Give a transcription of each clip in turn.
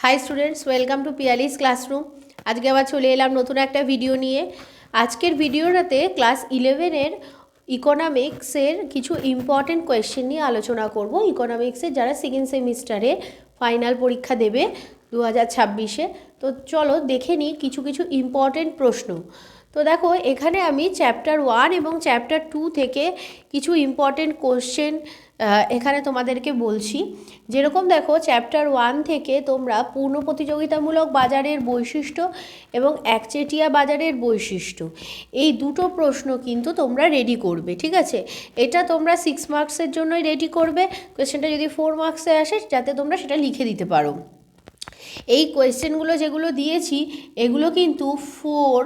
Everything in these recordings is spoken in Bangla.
High students, welcome to Piyali's classroom. আজকে আবার চলে এলাম নতুন একটা ভিডিও নিয়ে। আজকের ভিডিওটাতে ক্লাস 11-এর ইকোনমিক্সের কিছু ইম্পর্টেন্ট কোয়েশ্চেন নিয়ে আলোচনা করব। ইকোনমিক্সের যারা সেকেন্ড সেমিস্টারে ফাইনাল পরীক্ষা দেবে 2026-এ। তো চলো দেখে নিই কিছু কিছু ইম্পর্টেন্ট প্রশ্ন। তো দেখো, এখানে আমি চ্যাপ্টার 1 এবং চ্যাপ্টার 2 থেকে কিছু ইম্পর্টেন্ট কোশ্চেন এখানে তোমাদেরকে বলছি। যেরকম দেখো, চ্যাপ্টার 1 থেকে তোমরা পূর্ণ প্রতিযোগিতামূলক বাজারের বৈশিষ্ট্য এবং একচেটিয়া বাজারের বৈশিষ্ট্য, এই দুটো প্রশ্ন কিন্তু তোমরা রেডি করবে, ঠিক আছে? এটা তোমরা 6 মার্কসের জন্যই রেডি করবে। কোয়েশ্চেনটা যদি 4 মার্কসে আসে, যাতে তোমরা সেটা লিখে দিতে পারো। এই কোয়েশ্চেনগুলো যেগুলো দিয়েছি, এগুলো কিন্তু 4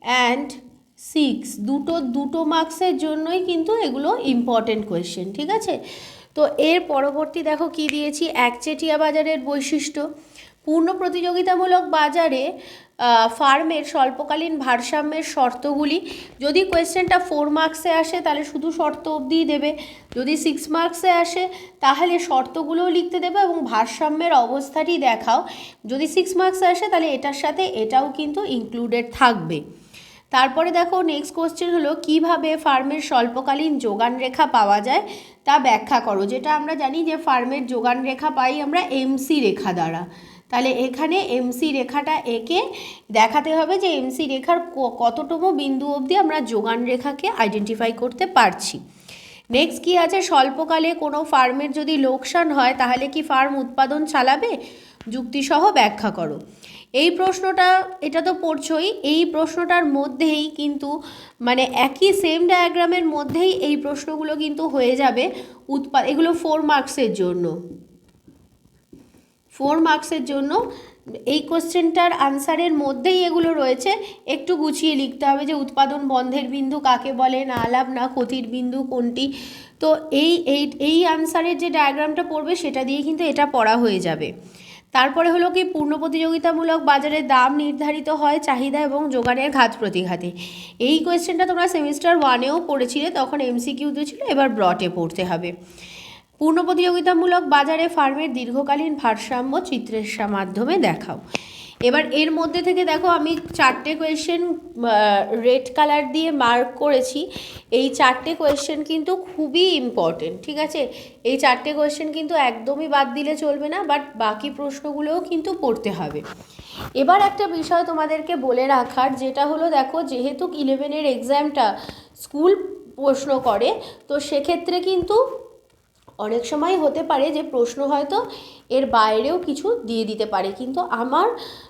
অ্যান্ড 6 দুটো মার্কসের জন্যই কিন্তু এগুলো ইম্পর্টেন্ট কোয়েশ্চেন, ঠিক আছে? তো এর পরবর্তী দেখো কি দিয়েছি, একচেটিয়া বাজারের বৈশিষ্ট্য। পূর্ণ প্রতিযোগিতামূলক বাজারে ফার্মের স্বল্পকালীন ভারসাম্যের শর্তগুলি। যদি কোয়েশ্চেনটা 4 মার্কসে আসে তাহলে শুধু শর্ত অবধিই দেবে, যদি 6 মার্কসে আসে তাহলে শর্তগুলোও লিখতে দেবে এবং ভারসাম্যের অবস্থাটি দেখাও। যদি 6 মার্কসে আসে তাহলে এটার সাথে এটাও কিন্তু ইনক্লুডেড থাকবে। তারপরে দেখো, নেক্সট কোশ্চেন হলো কিভাবে ফার্মের স্বল্পকালীন যোগান রেখা পাওয়া যায় তা ব্যাখ্যা করো। যেটা আমরা জানি যে ফার্মের যোগান রেখা পাই আমরা এমসি রেখা দ্বারা। তাহলে এখানে এমসি রেখাটা এঁকে দেখাতে হবে যে এমসি রেখার কততম বিন্দু অবধি আমরা যোগান রেখাকে আইডেন্টিফাই করতে পারছি। নেক্সট কি আছে, স্বল্পকালে কোনো ফার্মের যদি লোকসান হয় তাহলে কি ফার্ম উৎপাদন চালাবে? যুক্তিসহ ব্যাখ্যা করো। এই প্রশ্নটা, এটা তো পড়ছই, এই প্রশ্নটার মধ্যেই কিন্তু মানে একই সেম ডায়াগ্রামের মধ্যেই এই প্রশ্নগুলো কিন্তু হয়ে যাবে। এগুলো 4 মার্কসের জন্য। 4 মার্কসের জন্য এই কোশ্চেনটার আনসারের মধ্যেই এগুলো রয়েছে। একটু গুছিয়ে লিখতে হবে যে উৎপাদন বন্ধের বিন্দু কাকে বলে, না লাভ না ক্ষতির বিন্দু কোনটি। তো এই আনসারের যে ডায়াগ্রামটা পড়বে সেটা দিয়ে কিন্তু এটা পড়া হয়ে যাবে। তারপরে হলো কি, পূর্ণ প্রতিযোগিতামূলক বাজারে দাম নির্ধারিত হয় চাহিদা এবং যোগানের ঘাত প্রতিঘাতে। এই কোয়েশ্চেনটা তোমরা সেমিস্টার 1-এও পড়েছিলে, তখন এমসিকিউতে ছিল, এবার ব্রটে পড়তে হবে। পূর্ণ প্রতিযোগিতামূলক বাজারে ফার্মের দীর্ঘকালীন ভারসাম্য চিত্রের মাধ্যমে দেখাও। এবার এর মধ্যে থেকে দেখো, আমি 4টে কোয়েশ্চেন রেড কালার দিয়ে মার্ক করেছি। এই 4টে কোয়েশ্চেন কিন্তু খুবই ইম্পর্টেন্ট, ঠিক আছে? এই 4টে কোয়েশ্চেন কিন্তু একদমই বাদ দিলে চলবে না, বাট বাকি প্রশ্নগুলোও কিন্তু পড়তে হবে। এবার একটা বিষয় তোমাদেরকে বলে রাখার, যেটা হলো দেখো, যেহেতু 11-এর এক্সামটা স্কুল প্রশ্ন করে, তো সেক্ষেত্রে কিন্তু অনেক সময় হতে পারে যে প্রশ্ন হয়তো এর বাইরেও কিছু দিয়ে দিতে পারে, কিন্তু আমার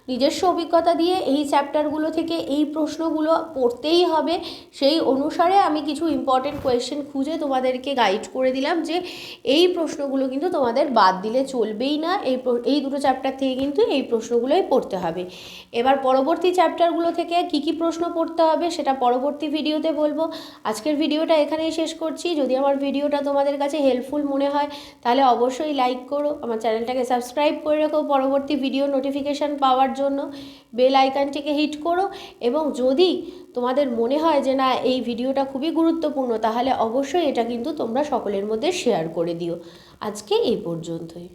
নিজস্ব অভিজ্ঞতা দিয়ে এই চ্যাপ্টারগুলো থেকে এই প্রশ্নগুলো পড়তেই হবে। সেই অনুসারে আমি কিছু ইম্পর্টেন্ট কোয়েশ্চেন খুঁজে তোমাদেরকে গাইড করে দিলাম যে এই প্রশ্নগুলো কিন্তু তোমাদের বাদ দিলে চলবেই না। এই দুটো চ্যাপ্টার থেকে কিন্তু এই প্রশ্নগুলোই পড়তে হবে। এবার পরবর্তী চ্যাপ্টারগুলো থেকে কী কী প্রশ্ন পড়তে হবে সেটা পরবর্তী ভিডিওতে বলবো। আজকের ভিডিওটা এখানেই শেষ করছি। যদি আমার ভিডিওটা তোমাদের কাছে হেল্পফুল মনে হয় তাহলে অবশ্যই লাইক করো, আমার চ্যানেলটাকে সাবস্ক্রাইব করে রাখো পরবর্তী ভিডিও নোটিফিকেশান পাওয়ার জন্য, বেল আইকনটিকে হিট করো। এবং যদি তোমাদের মনে হয় যে না এই ভিডিওটা খুবই গুরুত্বপূর্ণ, তাহলে অবশ্যই এটা কিন্তু তোমরা সকলের মধ্যে শেয়ার করে দিও। আজকে এই পর্যন্তই।